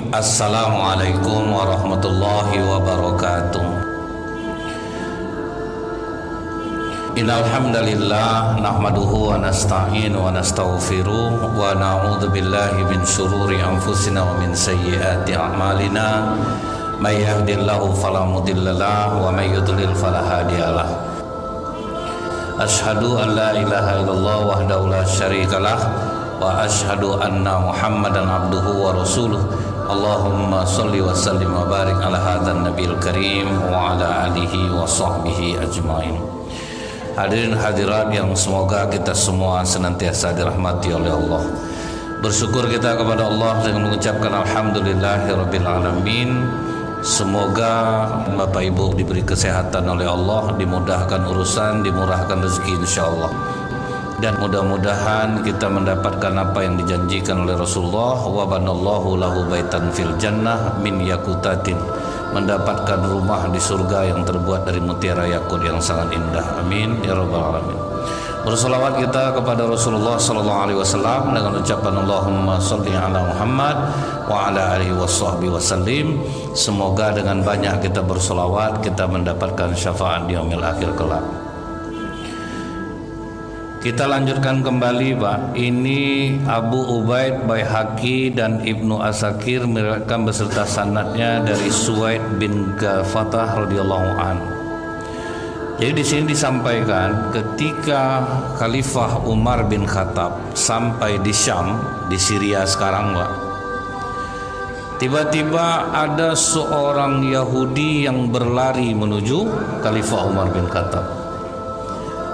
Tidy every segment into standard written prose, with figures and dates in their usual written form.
Assalamualaikum warahmatullahi wabarakatuh. Innal hamdalillah nahmaduhu wa nasta'inu wa nastaghfiruh wa na'udzu billahi min shururi anfusina wa min sayyiati a'malina. May yahdihillahu fala mudhillalah wa may yudlil fala hadiyalah. Asyhadu an la ilaha illallah wahdahu la syarikalah wa asyhadu anna Muhammadan abduhu wa rasuluh. Allahumma sholli wa sallim wa barik ala hadzal nabiyil karim wa ala alihi wa sahbihi ajmain. Hadirin hadirat yang semoga kita semua senantiasa dirahmati oleh Allah. Bersyukur kita kepada Allah dengan mengucapkan alhamdulillahirabbil alamin. Semoga Bapak Ibu diberi kesehatan oleh Allah, dimudahkan urusan, dimurahkan rezeki insyaallah. Dan mudah-mudahan kita mendapatkan apa yang dijanjikan oleh Rasulullah, wa banallahu lahu baitan fil jannah min yakutatin, mendapatkan rumah di surga yang terbuat dari mutiara yakut yang sangat indah. Amin ya rabbal alamin. Bersolawat kita kepada Rasulullah sallallahu alaihi wasallam dengan ucapan Allahumma sholli ala Muhammad wa ala alihi washabbihi wasallim. Semoga dengan banyak kita bersolawat kita mendapatkan syafaat di yaumil akhir kelak. Kita lanjutkan kembali Pak. Ini Abu Ubaid, Baihaqi dan Ibnu Asakir meriwayatkan beserta sanadnya dari Suwaid bin Ghafatah radhiyallahu anhu. Jadi di sini disampaikan ketika Khalifah Umar bin Khattab sampai di Syam, di Syria sekarang Pak. Tiba-tiba ada seorang Yahudi yang berlari menuju Khalifah Umar bin Khattab.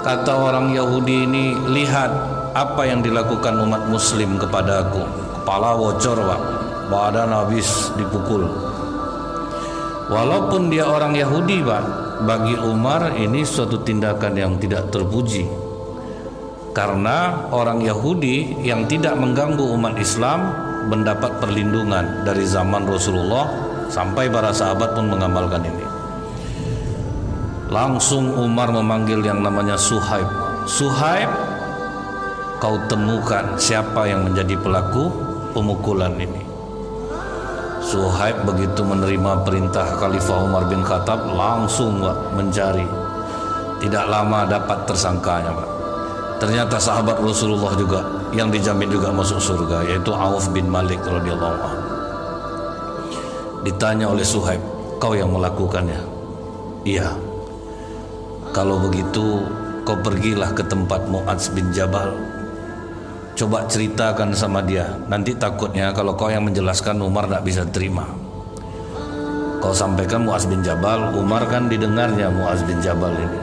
Kata orang Yahudi ini, lihat apa yang dilakukan umat muslim kepada aku. Kepala bocor Pak, badan habis dipukul. Walaupun dia orang Yahudi Pak, bagi Umar ini suatu tindakan yang tidak terpuji. Karena orang Yahudi yang tidak mengganggu umat Islam mendapat perlindungan dari zaman Rasulullah sampai para sahabat pun mengamalkan ini. Langsung Umar memanggil yang namanya Suhaib. Suhaib, kau temukan siapa yang menjadi pelaku pemukulan ini. Suhaib begitu menerima perintah Khalifah Umar bin Khattab langsung Pak, mencari. Tidak lama dapat tersangkanya Pak. Ternyata sahabat Rasulullah juga yang dijamin juga masuk surga, yaitu Auf bin Malik radhiyallahu anhu. Ditanya oleh Suhaib, kau yang melakukannya? Iya. Kalau begitu kau pergilah ke tempat Mu'adz bin Jabal. Coba ceritakan sama dia. Nanti takutnya kalau kau yang menjelaskan Umar tidak bisa terima. Kau sampaikan Mu'adz bin Jabal, Umar kan didengarnya Mu'adz bin Jabal ini.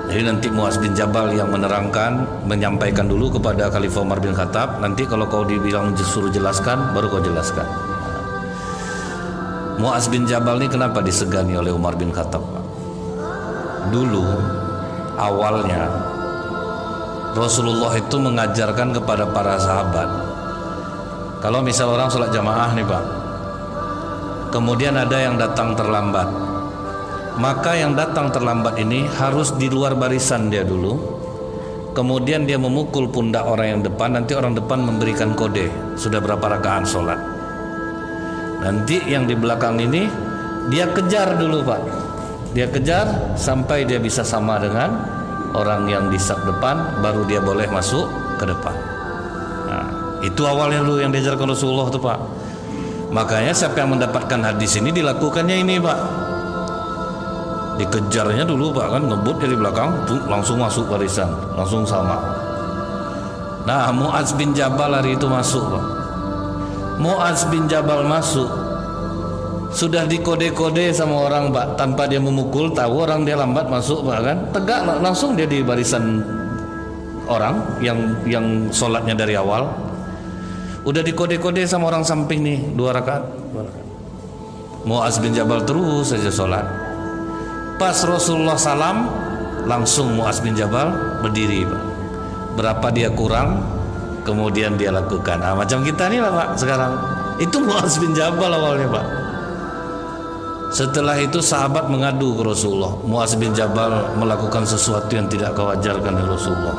Jadi nanti Mu'adz bin Jabal yang menerangkan, menyampaikan dulu kepada Khalifah Umar bin Khattab. Nanti kalau kau dibilang suruh jelaskan, baru kau jelaskan. Mu'adz bin Jabal ini kenapa disegani oleh Umar bin Khattab? Dulu awalnya Rasulullah itu mengajarkan kepada para sahabat, kalau misal orang sholat jamaah nih Pak, kemudian ada yang datang terlambat, maka yang datang terlambat ini harus di luar barisan dia dulu. Kemudian dia memukul pundak orang yang depan. Nanti orang depan memberikan kode sudah berapa rakaat sholat. Nanti yang di belakang ini dia kejar dulu Pak. Dia kejar sampai dia bisa sama dengan orang yang di saf depan, baru dia boleh masuk ke depan. Nah, itu awalnya dulu yang diajarkan Rasulullah itu Pak. Makanya siapa yang mendapatkan hadis ini dilakukannya ini Pak. Dikejarnya dulu Pak, kan ngebut dari belakang, langsung masuk barisan, langsung sama. Nah, Mu'adz bin Jabal hari itu masuk Pak. Mu'adz bin Jabal masuk, sudah dikode-kode sama orang Pak, tanpa dia memukul, tahu orang dia lambat masuk Pak kan, tegak langsung dia di barisan orang yang sholatnya dari awal. Udah dikode-kode sama orang samping nih, 2 rakaat. Mu'adz bin Jabal terus saja sholat. Pas Rasulullah salam, langsung Mu'adz bin Jabal berdiri Pak. Berapa dia kurang, kemudian dia lakukan. Nah, macam kita nih lah Pak sekarang. Itu Mu'adz bin Jabal awalnya Pak. Setelah itu sahabat mengadu ke Rasulullah, Mu'adz bin Jabal melakukan sesuatu yang tidak kewajarkan dari Rasulullah.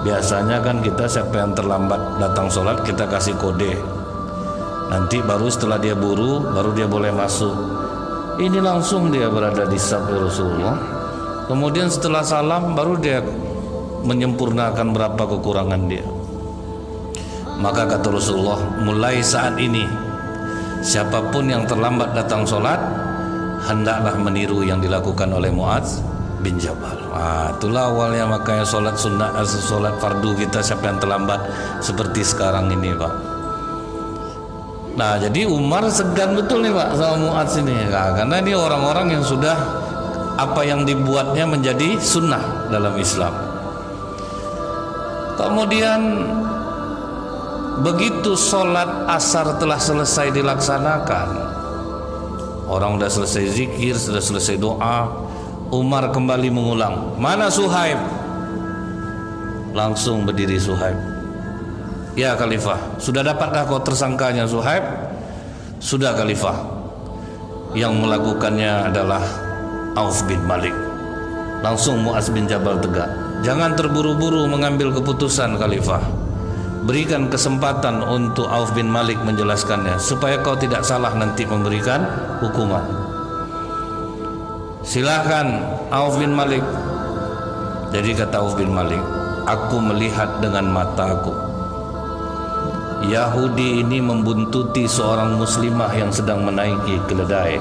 Biasanya kan kita siapa yang terlambat datang sholat kita kasih kode. Nanti baru setelah dia buru, baru dia boleh masuk. Ini langsung dia berada di samping Rasulullah. Kemudian setelah salam, baru dia menyempurnakan berapa kekurangan dia. Maka kata Rasulullah, mulai saat ini siapapun yang terlambat datang sholat, hendaklah meniru yang dilakukan oleh Muadz bin Jabal. Itulah awalnya makanya sholat sunnah, sholat fardu kita siapa yang terlambat seperti sekarang ini, Pak. Nah, jadi Umar segan betul nih, Pak, sama Muadz ini. Nah, karena ini orang-orang yang sudah apa yang dibuatnya menjadi sunnah dalam Islam. Kemudian begitu sholat asar telah selesai dilaksanakan, orang sudah selesai zikir, sudah selesai doa, Umar kembali mengulang, mana Suhaib? Langsung berdiri Suhaib. Ya Khalifah, sudah dapatkah kau tersangkanya Suhaib? Sudah Khalifah. Yang melakukannya adalah Auf bin Malik. Langsung Muadz bin Jabal tegak, jangan terburu-buru mengambil keputusan Khalifah. Berikan kesempatan untuk Auf bin Malik menjelaskannya, supaya kau tidak salah nanti memberikan hukuman. Silahkan Auf bin Malik. Jadi kata Auf bin Malik, aku melihat dengan mataku Yahudi ini membuntuti seorang muslimah yang sedang menaiki keledai.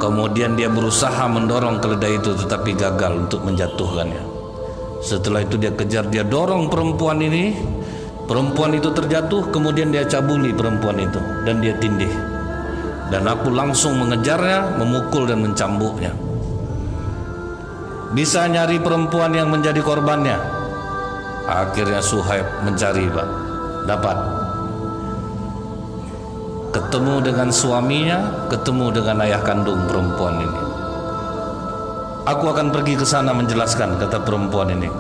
Kemudian dia berusaha mendorong keledai itu, tetapi gagal untuk menjatuhkannya. Setelah itu dia kejar, dia dorong perempuan ini. Perempuan itu terjatuh, kemudian dia cabuli perempuan itu dan dia tindih. Dan aku langsung mengejarnya, memukul dan mencambuknya. Bisa nyari perempuan yang menjadi korbannya. Akhirnya Suhaib mencari, Pak. Dapat. Ketemu dengan suaminya, ketemu dengan ayah kandung perempuan ini. Aku akan pergi ke sana menjelaskan, kata perempuan ini.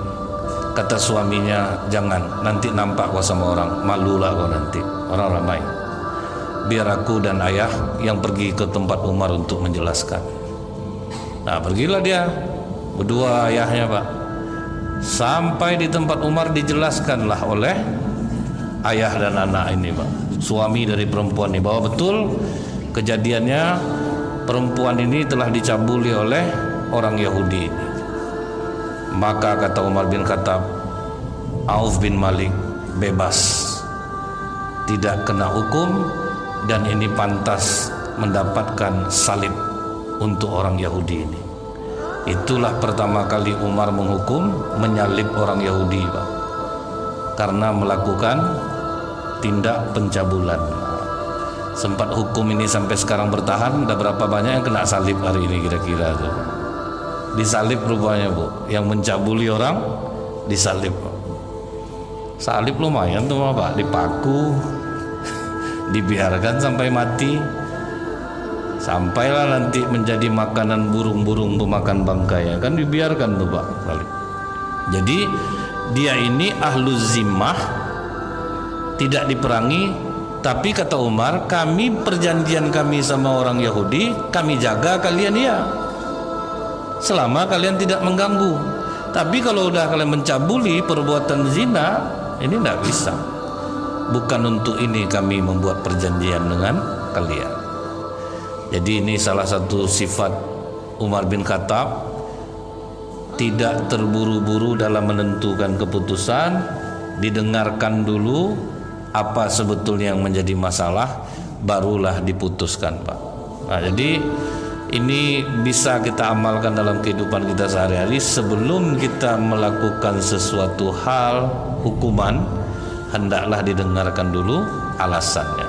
Kata suaminya, jangan, nanti nampak kau sama orang, malulah kau nanti, orang ramai. Biar aku dan ayah yang pergi ke tempat Umar untuk menjelaskan. Nah, pergilah dia berdua ayahnya, Pak. Sampai di tempat Umar dijelaskanlah oleh ayah dan anak ini, Pak, suami dari perempuan ini, bahwa betul kejadiannya perempuan ini telah dicabuli oleh orang Yahudi ini. Maka kata Umar bin Khattab, Auf bin Malik bebas, tidak kena hukum, dan ini pantas mendapatkan salib untuk orang Yahudi ini. Itulah pertama kali Umar menghukum, menyalib orang Yahudi, Pak, karena melakukan tindak pencabulan. Sempat hukum ini sampai sekarang bertahan. Ada berapa banyak yang kena salib hari ini kira-kira tuh? Disalib rupanya, Bu. Yang mencabuli orang disalib. Salib lumayan tuh, Pak, dipaku, dibiarkan sampai mati, sampailah nanti menjadi makanan burung-burung pemakan bangkai, kan dibiarkan tuh, Pak, salib. Jadi dia ini ahluz zimmah, tidak diperangi, tapi kata Umar, kami perjanjian kami sama orang Yahudi, kami jaga kalian ya, selama kalian tidak mengganggu. Tapi kalau udah kalian mencabuli perbuatan zina, ini tidak bisa. Bukan untuk ini kami membuat perjanjian dengan kalian. Jadi ini salah satu sifat Umar bin Khattab, tidak terburu-buru dalam menentukan keputusan, didengarkan dulu apa sebetulnya yang menjadi masalah, barulah diputuskan, Pak. Nah, jadi ini bisa kita amalkan dalam kehidupan kita sehari-hari. Sebelum kita melakukan sesuatu hal hukuman, hendaklah didengarkan dulu alasannya.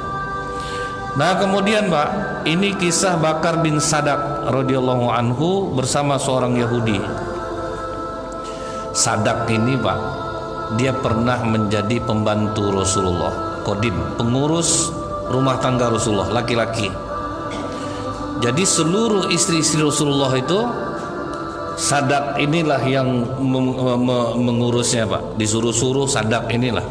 Nah, kemudian, Pak, ini kisah Bakar bin Sadak radhiyallahu anhu bersama seorang Yahudi. Sadak ini, Pak, dia pernah menjadi pembantu Rasulullah, kodim, pengurus rumah tangga Rasulullah, laki-laki. Jadi seluruh istri-istri Rasulullah itu Sadak inilah yang mengurusnya, Pak. Disuruh-suruh Sadak inilah.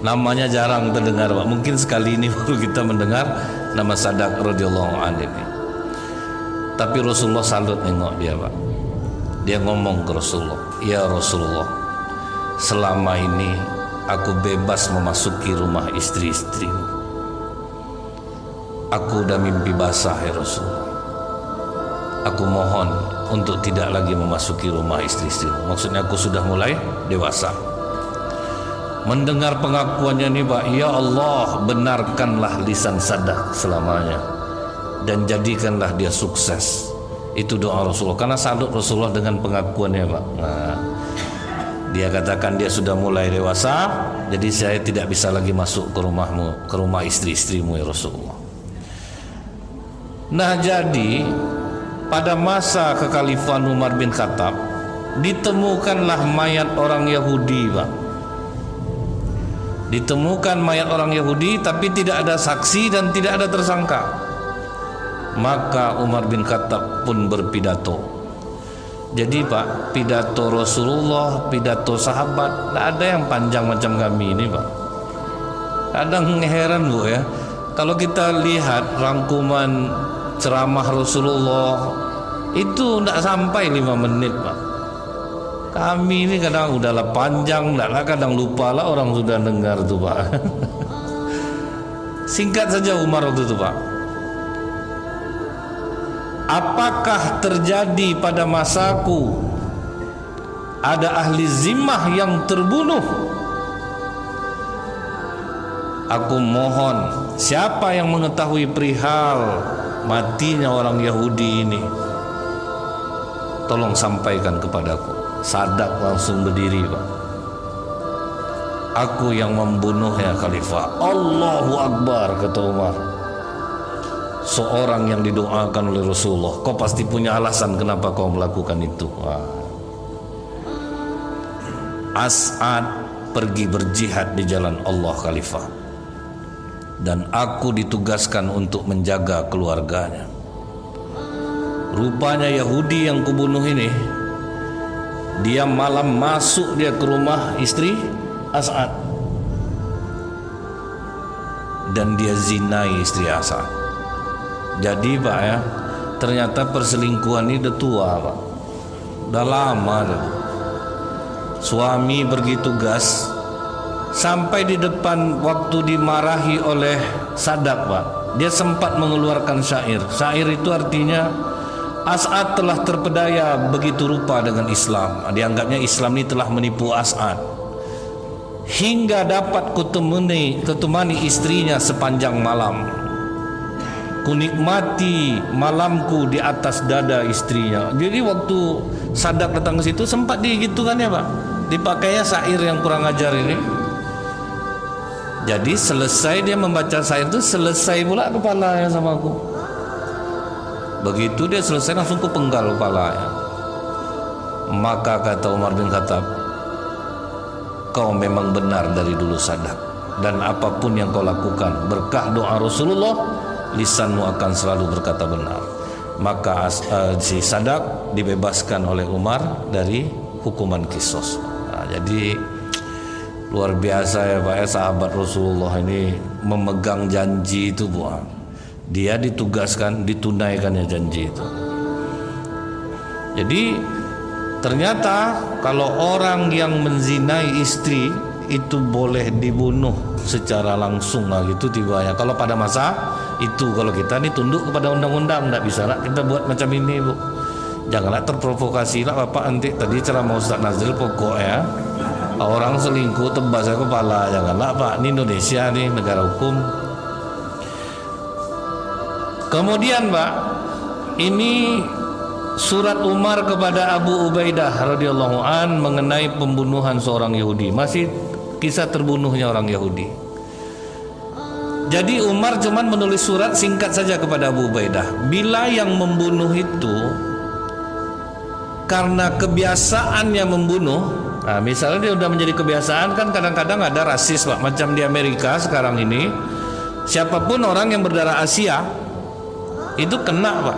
Namanya jarang terdengar, Pak. Mungkin sekali ini baru kita mendengar nama Sadak radhiyallahu anhu ini. Tapi Rasulullah salut nengok dia, Pak. Dia ngomong ke Rasulullah, ya Rasulullah, selama ini aku bebas memasuki rumah istri-istrimu. aku udah mimpi basah ya Rasul. Aku mohon untuk tidak lagi memasuki rumah istri-istri. Maksudnya aku sudah mulai dewasa. Mendengar pengakuannya ini Pak, ya Allah, benarkanlah lisan Sadak selamanya dan jadikanlah dia sukses. Itu doa Rasulullah, karena salut Rasulullah dengan pengakuannya Pak. Nah, dia katakan dia sudah mulai dewasa, jadi saya tidak bisa lagi masuk ke rumahmu, ke rumah istri-istrimu ya Rasulullah. Nah, jadi pada masa kekhalifahan Umar bin Khattab ditemukanlah mayat orang Yahudi Pak. Ditemukan mayat orang Yahudi tapi tidak ada saksi dan tidak ada tersangka. Maka Umar bin Khattab pun berpidato. Jadi Pak, pidato Rasulullah, pidato sahabat, tidak ada yang panjang macam kami ini Pak. Kadang heran Bu ya, kalau kita lihat rangkuman ceramah Rasulullah itu tidak sampai 5 menit Pak. Kami ini kadang udahlah panjang, kadang lupa lah orang sudah dengar tuh Pak. Singkat saja Umar waktu itu Pak. Apakah terjadi pada masaku ada ahli zimmah yang terbunuh? Aku mohon, siapa yang mengetahui perihal matinya orang Yahudi ini, tolong sampaikan kepadaku. Sadak langsung berdiri Pak. Aku yang membunuhnya Khalifah. Allahu Akbar, kata Umar. Seorang yang didoakan oleh Rasulullah. Kau pasti punya alasan kenapa kau melakukan itu. Wah. As'ad pergi berjihad di jalan Allah Khalifah, dan aku ditugaskan untuk menjaga keluarganya. Rupanya Yahudi yang kubunuh ini, dia malam masuk dia ke rumah istri As'ad dan dia zinai istri As'ad. Jadi Pak ya, ternyata perselingkuhan ini udah tua Pak, udah lama dah. Suami pergi tugas, sampai di depan waktu dimarahi oleh Sadak Pak, dia sempat mengeluarkan syair. Syair itu artinya As'ad telah terpedaya begitu rupa dengan Islam. Dianggapnya Islam ini telah menipu As'ad, hingga dapat kutemani istrinya sepanjang malam. Kunikmati malamku di atas dada istrinya. Jadi waktu Sadak datang ke situ sempat digitukan ya Pak, dipakainya syair yang kurang ajar ini. Jadi selesai dia membaca syair itu, selesai pula kepalanya sama aku. Begitu dia selesai langsung kupenggal kepalanya. Maka kata Umar bin Khattab, kau memang benar dari dulu Sadak, dan apapun yang kau lakukan berkah doa Rasulullah, lisanmu akan selalu berkata benar. Maka si Sadak dibebaskan oleh Umar dari hukuman kisos. Nah, jadi luar biasa ya Pak ya, sahabat Rasulullah ini memegang janji itu Bu. Dia ditugaskan, ditunaikannya janji itu. Jadi ternyata kalau orang yang menzinai istri itu boleh dibunuh secara langsung lah gitu tibanya. Kalau pada masa itu, kalau kita ini tunduk kepada undang-undang, tidak bisa lah kita buat macam ini Bu. Janganlah terprovokasi lah Bapak. Nanti tadi ceramah Ustaz Nazril pokoknya orang selingkuh tebas kepala, janganlah Pak. Ini Indonesia nih, negara hukum. Kemudian Pak, ini surat Umar kepada Abu Ubaidah radhiyallahu an mengenai pembunuhan seorang Yahudi. Masih kisah terbunuhnya orang Yahudi. Jadi Umar cuman menulis surat singkat saja kepada Abu Ubaidah. Bila yang membunuh itu karena kebiasaannya membunuh, nah misalnya dia udah menjadi kebiasaan, kan kadang-kadang ada rasis Pak, macam di Amerika sekarang ini. Siapapun orang yang berdarah Asia itu kena Pak,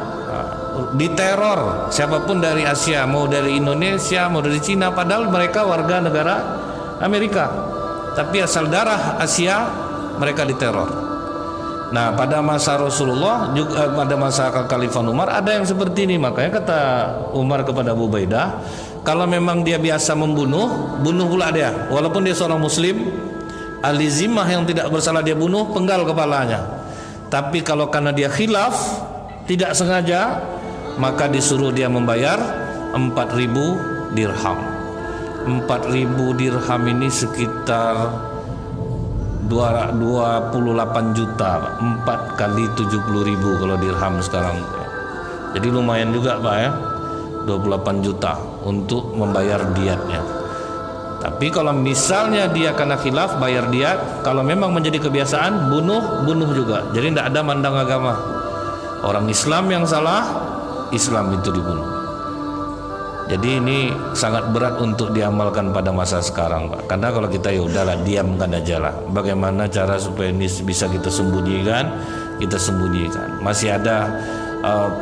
diteror. Siapapun dari Asia, mau dari Indonesia, mau dari Cina, padahal mereka warga negara Amerika, tapi asal darah Asia mereka diteror. Nah pada masa Rasulullah juga, pada masa Khalifah Umar ada yang seperti ini. Makanya kata Umar kepada Abu Ubaidah, kalau memang dia biasa membunuh, bunuh pula dia, walaupun dia seorang muslim. Ahli zimmah yang tidak bersalah dia bunuh, penggal kepalanya. Tapi kalau karena dia khilaf, tidak sengaja, maka disuruh dia membayar 4.000 dirham. 4.000 dirham ini sekitar 28 juta, Pak. 4 kali 70.000 kalau dirham sekarang. Jadi lumayan juga, Pak, ya. 28 juta untuk membayar diatnya. Tapi kalau misalnya dia kena khilaf, bayar diat. Kalau memang menjadi kebiasaan, bunuh juga. Jadi tidak ada mandang agama. Orang Islam yang salah, Islam itu dibunuh. Jadi ini sangat berat untuk diamalkan pada masa sekarang, Pak. Karena kalau kita ya udahlah, diamkan aja lah. Bagaimana cara supaya ini bisa kita sembunyikan? Kita sembunyikan. Masih ada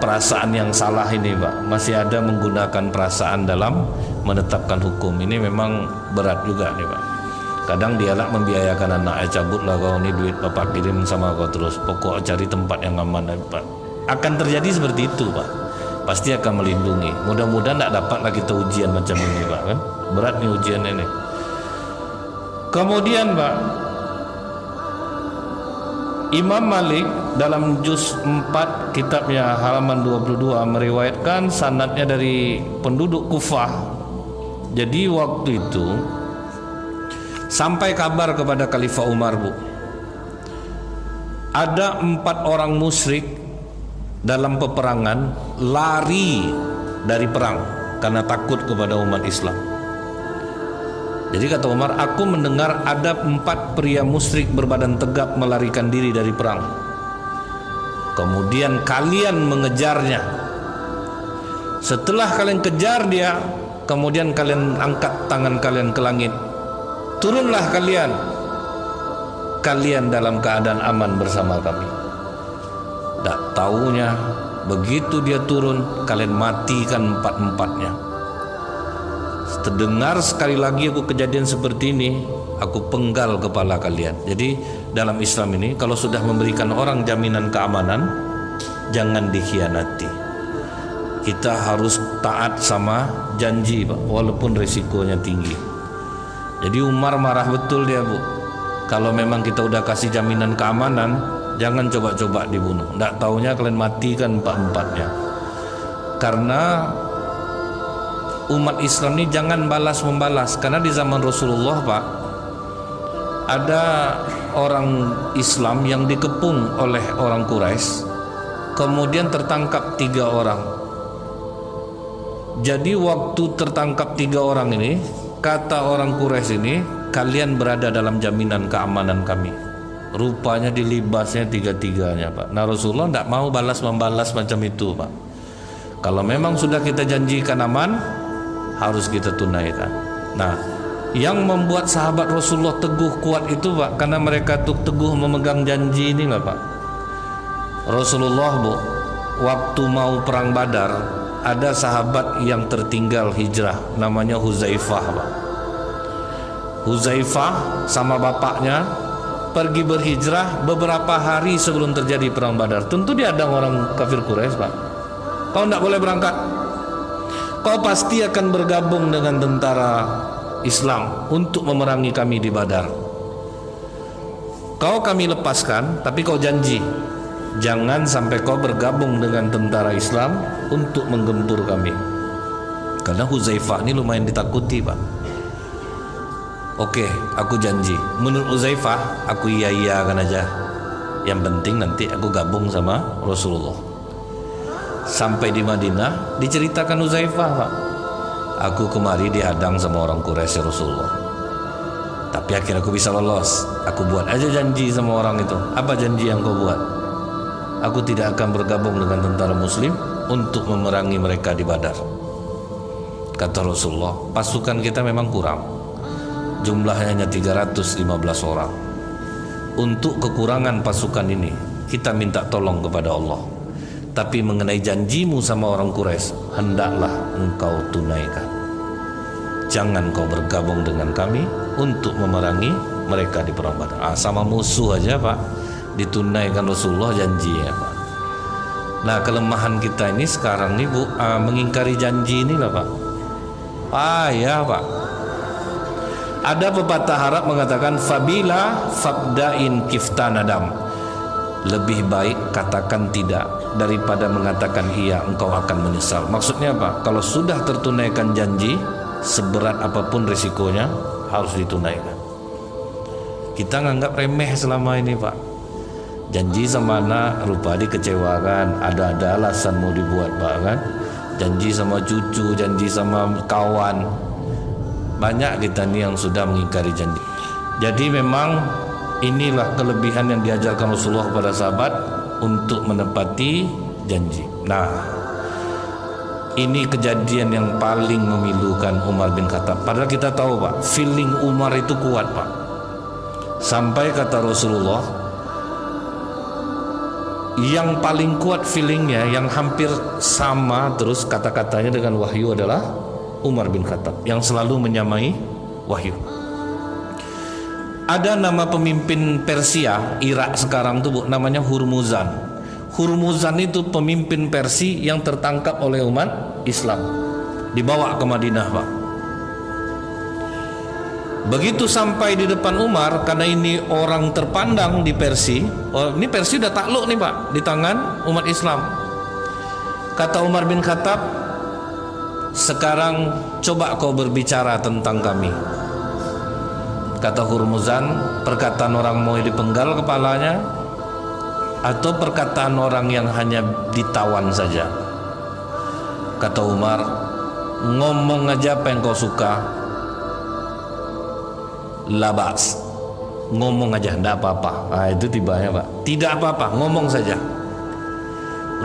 perasaan yang salah ini, Pak. Masih ada menggunakan perasaan dalam menetapkan hukum. Ini memang berat juga nih, Pak. Kadang dialah membiayakan anak, cabutlah kau, ini duit bapak kirim sama kau terus. Pokok cari tempat yang aman, Pak. Akan terjadi seperti itu, Pak. Pasti akan melindungi. Mudah-mudahan tidak dapatlah kita ujian macam ini, Pak, kan? Berat nih ujian ini. Kemudian, Pak, Imam Malik dalam juz 4 kitabnya halaman 22 meriwayatkan sanadnya dari penduduk Kufah. Jadi waktu itu sampai kabar kepada Khalifah Umar, Bu, ada 4 orang musyrik dalam peperangan lari dari perang karena takut kepada umat Islam. Jadi kata Umar, aku mendengar ada 4 pria musyrik berbadan tegap melarikan diri dari perang. Kemudian kalian mengejarnya. Setelah kalian kejar dia, kemudian kalian angkat tangan kalian ke langit. Turunlah kalian. Kalian dalam keadaan aman bersama kami. Tak taunya begitu dia turun, kalian matikan 4-4-nya. Terdengar sekali lagi aku kejadian seperti ini, aku penggal kepala kalian. Jadi dalam Islam ini, kalau sudah memberikan orang jaminan keamanan, jangan dikhianati. Kita harus taat sama janji, Pak, walaupun resikonya tinggi. Jadi Umar marah betul dia, Bu. Kalau memang kita udah kasih jaminan keamanan, jangan coba-coba dibunuh. Nggak taunya kalian matikan 4-4-nya. Karena umat Islam ini jangan balas-membalas. Karena di zaman Rasulullah, Pak, ada orang Islam yang dikepung oleh orang Quraisy, kemudian tertangkap 3 orang. Jadi waktu tertangkap 3 orang ini, kata orang Quraisy ini, kalian berada dalam jaminan keamanan kami. Rupanya dilibasnya 3-3-nya, Pak. Nah, Rasulullah tidak mau balas-membalas macam itu, Pak. Kalau memang sudah kita janjikan aman, harus kita tunaikan. Nah, yang membuat sahabat Rasulullah teguh kuat itu, Pak, karena mereka teguh memegang janji ini lah, Pak. Rasulullah, Bu, waktu mau perang Badar, ada sahabat yang tertinggal hijrah, namanya Huzaifah, Pak. Huzaifah sama bapaknya pergi berhijrah beberapa hari sebelum terjadi perang Badar. Tentu diadang orang kafir Quraisy, Pak. Kau tidak boleh berangkat. Kau pasti akan bergabung dengan tentara Islam untuk memerangi kami di Badar. Kau kami lepaskan, tapi kau janji jangan sampai kau bergabung dengan tentara Islam untuk menggempur kami. Karena Huzaifah ini lumayan ditakuti, Pak. Oke, aku janji. Menurut Huzaifah, aku iya-iyakan aja. Yang penting nanti aku gabung sama Rasulullah. Sampai di Madinah, diceritakan Huzaifah, Pak, aku kemari dihadang sama orang Quraisy Rasulullah. Tapi akhirnya aku bisa lolos. Aku buat aja janji sama orang itu. Apa janji yang kau buat? Aku tidak akan bergabung dengan tentara Muslim untuk memerangi mereka di Badar. Kata Rasulullah, pasukan kita memang kurang. Jumlahnya hanya 315 orang. Untuk kekurangan pasukan ini, kita minta tolong kepada Allah. Tapi mengenai janjimu sama orang Quraisy, hendaklah engkau tunaikan. Jangan kau bergabung dengan kami untuk memerangi mereka di perang Badar. Sama musuh aja, Pak, ditunaikan Rasulullah janjinya, Pak. Nah, kelemahan kita ini sekarang nih, Bu, mengingkari janji ini lah, Pak. Ya, Pak. Ada pepatah Arab mengatakan, fabila fabdain kiftanadam. lebih baik katakan tidak daripada mengatakan iya, engkau akan menyesal. Maksudnya apa? Kalau sudah tertunaikan janji, seberat apapun risikonya harus ditunaikan. Kita nganggap remeh selama ini, Pak. Janji sama anak rupa dikecewakan, ada alasan mau dibuat, Pak, kan? Janji sama cucu, janji sama kawan, banyak kita nih yang sudah mengingkari janji. Jadi memang inilah kelebihan yang diajarkan Rasulullah kepada sahabat untuk menepati janji. Nah, ini kejadian yang paling memilukan Umar bin Khattab. Padahal kita tahu, Pak, feeling Umar itu kuat, Pak. Sampai kata Rasulullah, yang paling kuat feelingnya, yang hampir sama terus kata-katanya dengan wahyu adalah Umar bin Khattab, yang selalu menyamai wahyu. Ada nama pemimpin Persia, Irak sekarang tuh, Bu, namanya Hurmuzan. Hurmuzan itu pemimpin Persia yang tertangkap oleh umat Islam, dibawa ke Madinah, Pak. Begitu sampai di depan Umar, karena ini orang terpandang di Persia. Ini Persia udah takluk nih, Pak, di tangan umat Islam. Kata Umar bin Khattab, sekarang coba kau berbicara tentang kami. Kata Hurmuzan, perkataan orang mau dipenggal kepalanya atau perkataan orang yang hanya ditawan saja? Kata Umar, ngomong aja apa yang kau suka, labas, ngomong aja, tidak apa-apa. Nah, itu tibanya, Pak, tidak apa-apa, ngomong saja.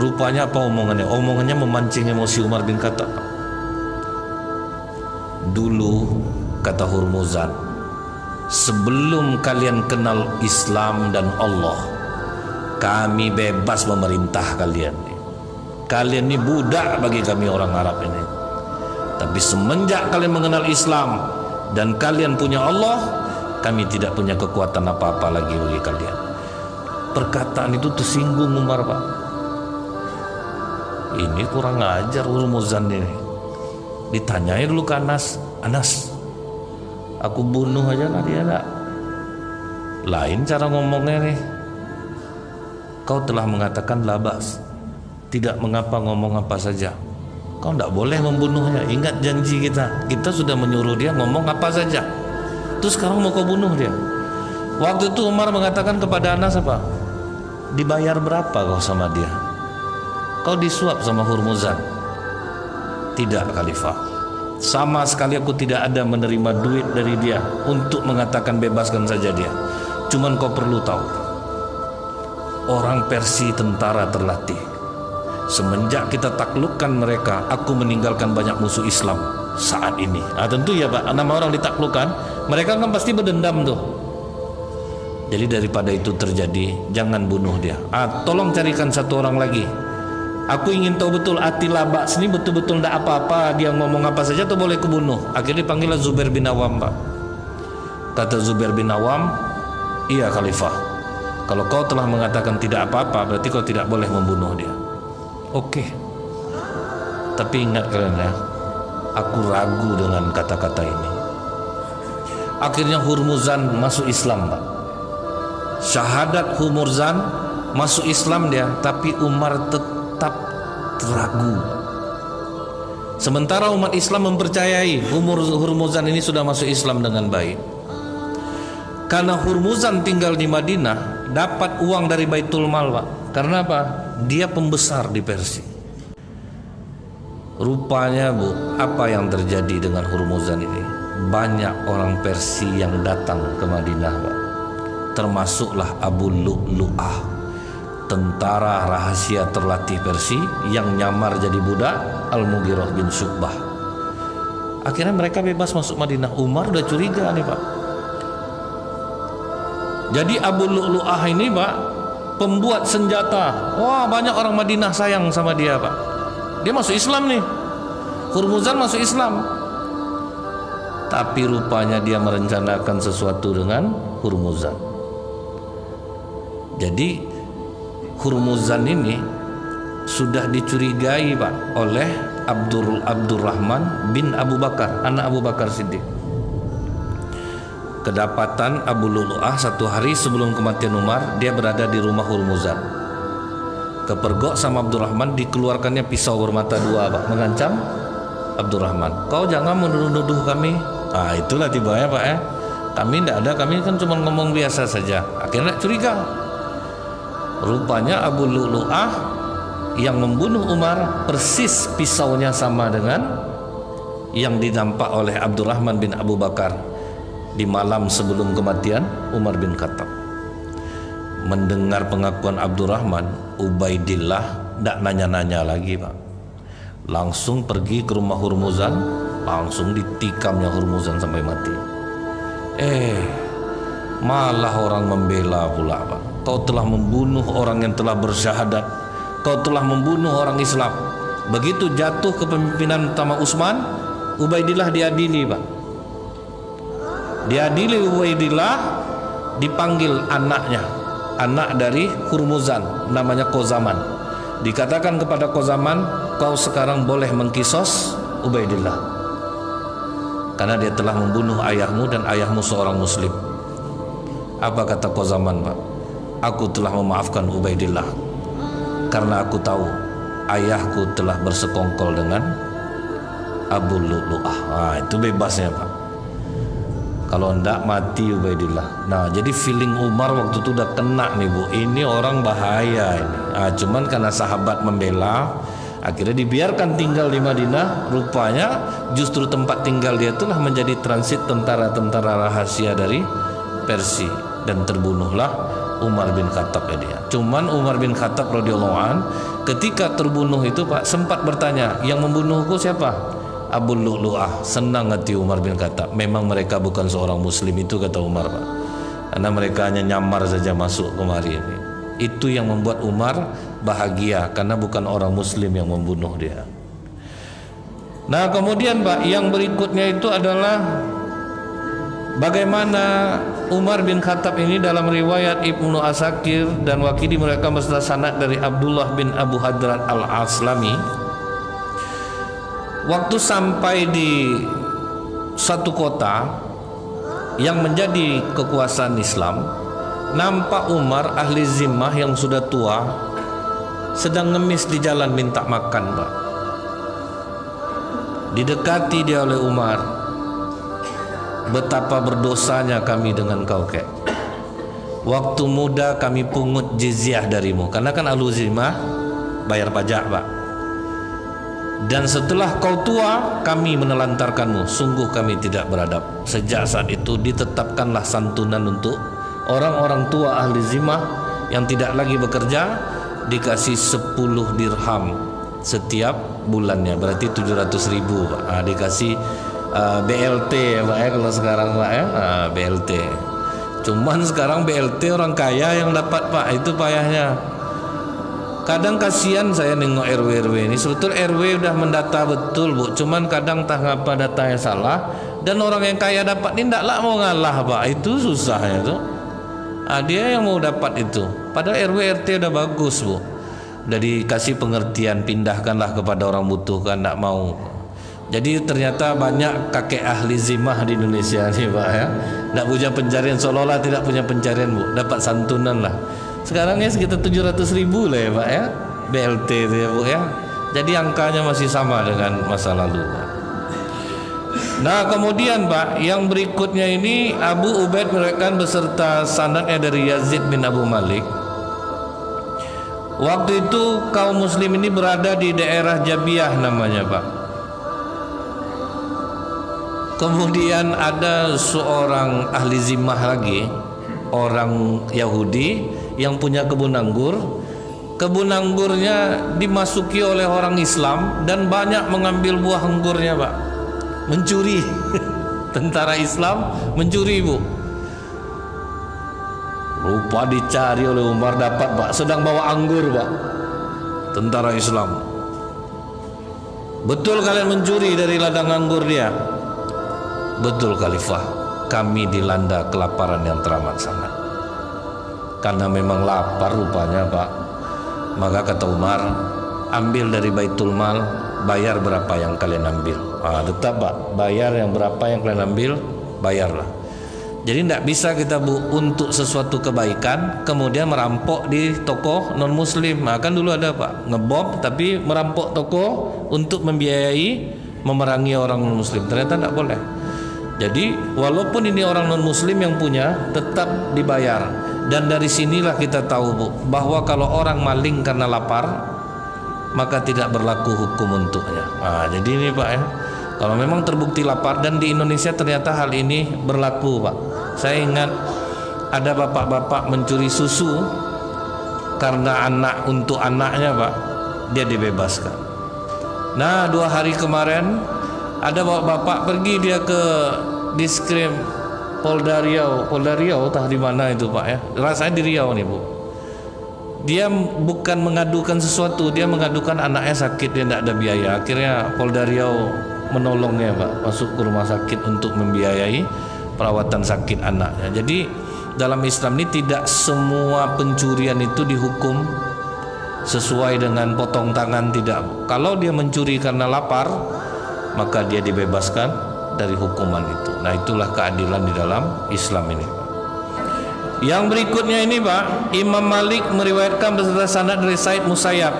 Rupanya apa omongannya? Omongannya memancing emosi Umar bin Khattab. Dulu, kata Hurmuzan, sebelum kalian kenal Islam dan Allah, kami bebas memerintah kalian. Kalian ini budak bagi kami orang Arab ini. Tapi semenjak kalian mengenal Islam dan kalian punya Allah, kami tidak punya kekuatan apa-apa lagi bagi kalian. Perkataan itu tersinggung Umar, Pak. Ini kurang ajar Hurmuzan ini. Ditanyai dulu ke Anas, Anas, aku bunuh aja lah dia, enggak? Lain cara ngomongnya nih. Kau telah mengatakan labas, tidak mengapa ngomong apa saja. Kau tidak boleh membunuhnya. Ingat janji kita. Kita sudah menyuruh dia ngomong apa saja. Terus sekarang mau kau bunuh dia. Waktu itu Umar mengatakan kepada Anas apa? Dibayar berapa kau sama dia? Kau disuap sama Hurmuzan? Tidak, Khalifah. Sama sekali aku tidak ada menerima duit dari dia untuk mengatakan bebaskan saja dia. Cuman kau perlu tahu, orang Persia tentara terlatih. Semenjak kita taklukkan mereka, aku meninggalkan banyak musuh Islam saat ini. Tentu ya, Pak, nama orang ditaklukkan, mereka kan pasti berdendam tuh. Jadi daripada itu terjadi, jangan bunuh dia. Tolong carikan satu orang lagi. Aku ingin tahu betul Attila Ba'as ini betul-betul tidak apa-apa, dia ngomong apa saja atau boleh kubunuh. Akhirnya panggillah Zubair bin Awam, Pak. Kata Zubair bin Awam, iya Khalifah, kalau kau telah mengatakan tidak apa-apa, berarti kau tidak boleh membunuh dia. Oke. Tapi ingat kalian ya, aku ragu dengan kata-kata ini. Akhirnya Hurmuzan masuk Islam, Pak. Syahadat Hurmuzan, masuk Islam dia, tapi Umar tetap ragu. Sementara umat Islam mempercayai Hurmuzan ini sudah masuk Islam dengan baik. Karena Hurmuzan tinggal di Madinah, dapat uang dari Baitul Mal, Pak. Karena apa? Dia pembesar di Persia. Rupanya, Bu, apa yang terjadi dengan Hurmuzan ini? Banyak orang Persia yang datang ke Madinah, Pak. Termasuklah Abu Lu'lu'ah, tentara rahasia terlatih Persia yang nyamar jadi budak Al-Mughirah bin Syu'bah. Akhirnya mereka bebas masuk Madinah. Umar udah curiga nih, Pak. Jadi Abu Lu'lu'ah ini, Pak, pembuat senjata. Wah, banyak orang Madinah sayang sama dia, Pak. Dia masuk Islam nih. Hurmuzan masuk Islam. Tapi rupanya dia merencanakan sesuatu dengan Hurmuzan. Jadi Hurmuzan ini sudah dicurigai, Pak, oleh Abdurrahman bin Abu Bakar, anak Abu Bakar Siddiq. kedapatan Abu Lu'lu'ah satu hari sebelum kematian Umar, dia berada di rumah Hurmuzan. Kepergok sama Abdurrahman, dikeluarkannya pisau bermata dua, Pak, mengancam Abdurrahman. Kau jangan menuduh-nuduh kami. Itulah tibanya, Pak, ya. Kami tidak ada, kami kan cuma ngomong biasa saja. Akhirnya curiga. Rupanya Abu Lu'lu'ah yang membunuh Umar persis pisaunya sama dengan yang didampak oleh Abdurrahman bin Abu Bakar di malam sebelum kematian Umar bin Khattab. Mendengar pengakuan Abdurrahman, Ubaidillah tidak nanya-nanya lagi, Pak. Langsung pergi ke rumah Hurmuzan, langsung ditikamnya Hurmuzan sampai mati. Malah orang membela pula, Pak. Kau telah membunuh orang yang telah bersyahadat, kau telah membunuh orang Islam. Begitu jatuh kepemimpinan utama Utsman, Ubaidillah diadili, Pak. Diadili Ubaidillah, dipanggil anaknya, anak dari Hurmuzan, namanya Qozaman. Dikatakan kepada Qozaman, kau sekarang boleh mengkisos Ubaidillah, karena dia telah membunuh ayahmu dan ayahmu seorang muslim. Apa kata Qozaman, Pak? Aku telah memaafkan Ubaidillah karena aku tahu ayahku telah bersekongkol dengan Abu Lu'lu'ah. Itu bebasnya, Pak. Kalau ndak mati Ubaidillah. Nah, jadi feeling Umar waktu itu udah kena nih, Bu. Ini orang bahaya ini. Cuman karena sahabat membela, akhirnya dibiarkan tinggal di Madinah. Rupanya justru tempat tinggal dia itulah menjadi transit tentara-tentara rahasia dari Persia, dan terbunuhlah Umar bin Khattab ya dia. Cuman Umar bin Khattab radhiyallahu an ketika terbunuh itu, Pak, sempat bertanya, yang membunuhku siapa? Abu Lu'lu'ah. Senang hati Umar bin Khattab. Memang mereka bukan seorang muslim, itu kata Umar, Pak. Karena mereka hanya nyamar saja masuk kemari ini. Itu yang membuat Umar bahagia, karena bukan orang muslim yang membunuh dia. Nah, kemudian, Pak, yang berikutnya itu adalah bagaimana Umar bin Khattab ini dalam riwayat Ibnu Asakir dan Waqidi mereka sanad dari Abdullah bin Abu Hadrat al-Aslami. Waktu sampai di satu kota yang menjadi kekuasaan Islam, nampak Umar ahli zimmah yang sudah tua sedang ngemis di jalan minta makan, Pak. Didekati dia oleh Umar. Betapa berdosanya kami dengan kau, kek. Waktu muda kami pungut jizyah darimu, karena kan ahlu zimmah bayar pajak, Pak. Dan setelah kau tua, kami menelantarkanmu. Sungguh kami tidak beradab. Sejak saat itu ditetapkanlah santunan untuk orang-orang tua ahli zimmah yang tidak lagi bekerja, dikasih 10 dirham setiap bulannya, berarti 700.000, Pak. Dikasih BLT ya, Pak, ya, kalau sekarang, Pak, ya. BLT. Cuman sekarang BLT orang kaya yang dapat, Pak. Itu payahnya. Kadang kasihan saya nengok RW ini. Sebetulnya RW udah mendata betul, Bu. Cuman kadang entah ngapa datanya salah, dan orang yang kaya dapat ini ndak lah mau ngalah, Pak. Itu susahnya tuh. Dia yang mau dapat itu. Padahal RW RT udah bagus, Bu. Udah dikasih pengertian, pindahkanlah kepada orang butuh, kan ndak mau. Jadi ternyata banyak kakek ahli zimmah di Indonesia nih, Pak, ya. Nggak punya pencarian, seolah-olah tidak punya pencarian, Bu. Dapat santunan lah. Sekarang ya sekitar 700.000 lah ya, Pak, ya. BLT itu ya, Bu, ya. Jadi angkanya masih sama dengan masa lalu, Pak. Nah, kemudian, Pak, yang berikutnya ini Abu Ubaid meriwayatkan beserta sanadnya dari Yazid bin Abu Malik. Waktu itu kaum muslim ini berada di daerah Jabiyah namanya, Pak. Kemudian ada seorang ahli zimmah lagi, orang Yahudi yang punya kebun anggur. Kebun anggurnya dimasuki oleh orang Islam dan banyak mengambil buah anggurnya, Pak. Mencuri. Tentara Islam mencuri, Bu. Rupa dicari oleh Umar, dapat, Pak, sedang bawa anggur, Pak. Tentara Islam. Betul kalian mencuri dari ladang anggur dia? Betul, Khalifah. Kami dilanda kelaparan yang teramat sangat. Karena memang lapar rupanya, Pak. Maka kata Umar, ambil dari Baitul Mal, bayar berapa yang kalian ambil. Tetap, Pak, bayar yang berapa yang kalian ambil, bayarlah. Jadi tidak bisa kita untuk sesuatu kebaikan kemudian merampok di toko non muslim. Nah, kan dulu ada Pak ngebom tapi merampok toko untuk membiayai memerangi orang non muslim. Ternyata tidak boleh. Jadi walaupun ini orang non muslim yang punya tetap dibayar. Dan dari sinilah kita tahu Bu bahwa kalau orang maling karena lapar maka tidak berlaku hukum untuknya. Nah, jadi ini Pak ya. Kalau memang terbukti lapar, dan di Indonesia ternyata hal ini berlaku Pak. Saya ingat ada bapak-bapak mencuri susu karena untuk anaknya Pak, dia dibebaskan. Nah 2 hari kemarin ada bapak-bapak pergi dia ke Diskrim Polda Riau tah di mana itu Pak ya, rasanya di Riau nih Bu. Dia bukan mengadukan sesuatu, dia mengadukan anaknya sakit, dia tidak ada biaya. Akhirnya Polda Riau menolongnya Pak, masuk ke rumah sakit untuk membiayai perawatan sakit anaknya. Jadi dalam Islam ini tidak semua pencurian itu dihukum sesuai dengan potong tangan, tidak. Kalau dia mencuri karena lapar maka dia dibebaskan dari hukuman itu. Nah itulah keadilan di dalam Islam ini. Yang berikutnya ini Pak, Imam Malik meriwayatkan beserta sanad dari Said Musayyab.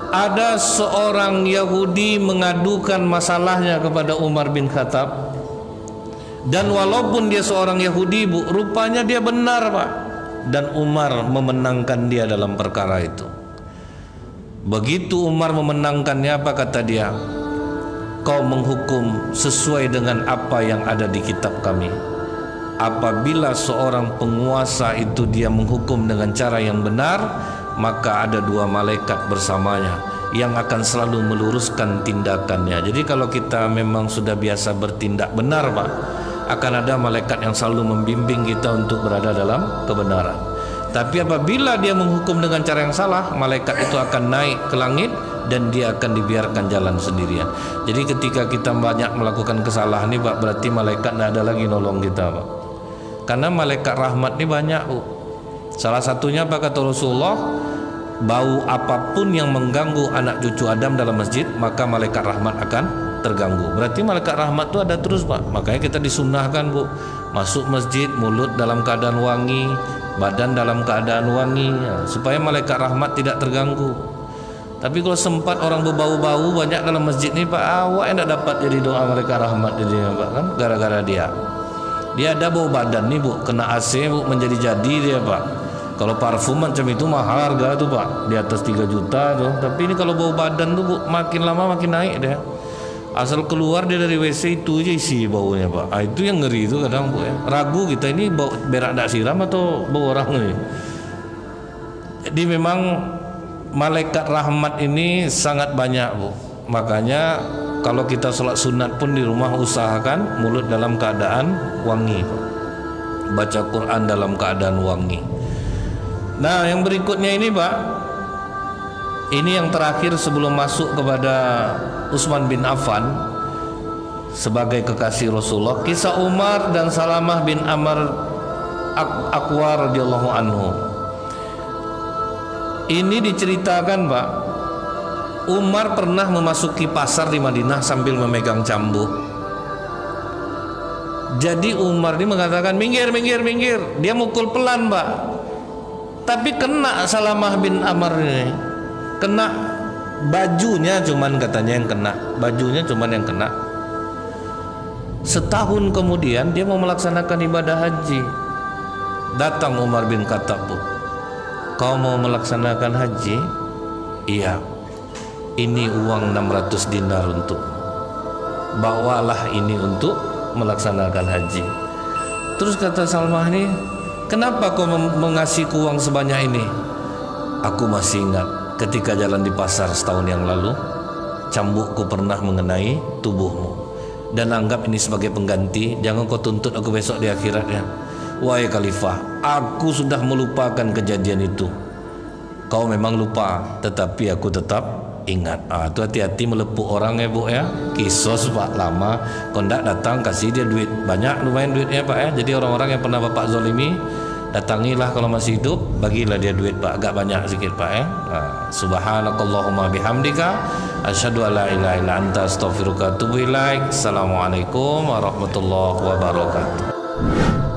Ada seorang Yahudi mengadukan masalahnya kepada Umar bin Khattab, dan walaupun dia seorang Yahudi Bu, rupanya dia benar Pak, dan Umar memenangkan dia dalam perkara itu. Begitu Umar memenangkannya, apa kata dia? Kau menghukum sesuai dengan apa yang ada di kitab kami. Apabila seorang penguasa itu dia menghukum dengan cara yang benar, maka ada 2 malaikat bersamanya yang akan selalu meluruskan tindakannya. Jadi kalau kita memang sudah biasa bertindak benar Pak, akan ada malaikat yang selalu membimbing kita untuk berada dalam kebenaran. Tapi apabila dia menghukum dengan cara yang salah, malaikat itu akan naik ke langit dan dia akan dibiarkan jalan sendirian. Jadi ketika kita banyak melakukan kesalahan ini Pak, berarti malaikat tidak ada lagi nolong kita Pak. Karena malaikat rahmat ini banyak Bu. Salah satunya apa kata Rasulullah? Bau apapun yang mengganggu anak cucu Adam dalam masjid, maka malaikat rahmat akan terganggu. Berarti malaikat rahmat itu ada terus Pak. Makanya kita disunahkan Bu, masuk masjid mulut dalam keadaan wangi, badan dalam keadaan wangi ya, supaya malaikat rahmat tidak terganggu. Tapi kalau sempat orang berbau-bau banyak dalam masjid ini Pak, awak tidak dapat jadi doa malaikat rahmat jadinya Pak, kan gara-gara dia ada bau badan nih Bu, kena AC Bu, menjadi-jadi dia Pak. Kalau parfum macam itu mahal harga tuh Pak, di atas 3 juta tuh. Tapi ini kalau bau badan tuh Bu, makin lama makin naik dia. Asal keluar dia dari WC itu aja isi baunya Pak. Itu yang ngeri itu kadang Bu ya. Ragu kita ini bau berak tak siram atau bau orang ini. Jadi memang malaikat rahmat ini sangat banyak Bu. Makanya kalau kita sholat sunat pun di rumah usahakan mulut dalam keadaan wangi Pak. Baca Quran dalam keadaan wangi. Nah yang berikutnya ini Pak, ini yang terakhir sebelum masuk kepada Utsman bin Affan sebagai kekasih Rasulullah, kisah Umar dan Salamah bin Amr Aqwa radhiyallahu anhu. Ini diceritakan Pak, Umar pernah memasuki pasar di Madinah sambil memegang cambuk. Jadi Umar ini mengatakan minggir. Dia mukul pelan Pak, tapi kena Salamah bin Amr ini, kena bajunya, cuman katanya yang kena, bajunya cuman yang kena. Setahun kemudian dia mau melaksanakan ibadah haji. Datang Umar bin Khattab, Bu, kau mau melaksanakan haji? Iya. Ini uang 600 dinar untuk, bawalah ini untuk melaksanakan haji. Terus kata Salamah ini, kenapa kau mengasihku uang sebanyak ini? Aku masih ingat ketika jalan di pasar setahun yang lalu, cambukku pernah mengenai tubuhmu, dan anggap ini sebagai pengganti. Jangan kau tuntut aku besok di akhirat ya. Wahai Khalifah, aku sudah melupakan kejadian itu. Kau memang lupa, tetapi aku tetap ingat. Itu hati-hati melepuk orang ya Bu ya. Kisos Pak lama, kau ndak datang kasih dia duit banyak, lumayan duitnya Pak ya. Jadi orang-orang yang pernah Bapak zolimi, datangilah kalau masih hidup, bagilah dia duit Pak, agak banyak sikit Pak ya. Subhanakallahumma bihamdika asyhadu an la ilaha illa anta astaghfiruka wa atubu ilaik. Assalamualaikum warahmatullahi wabarakatuh.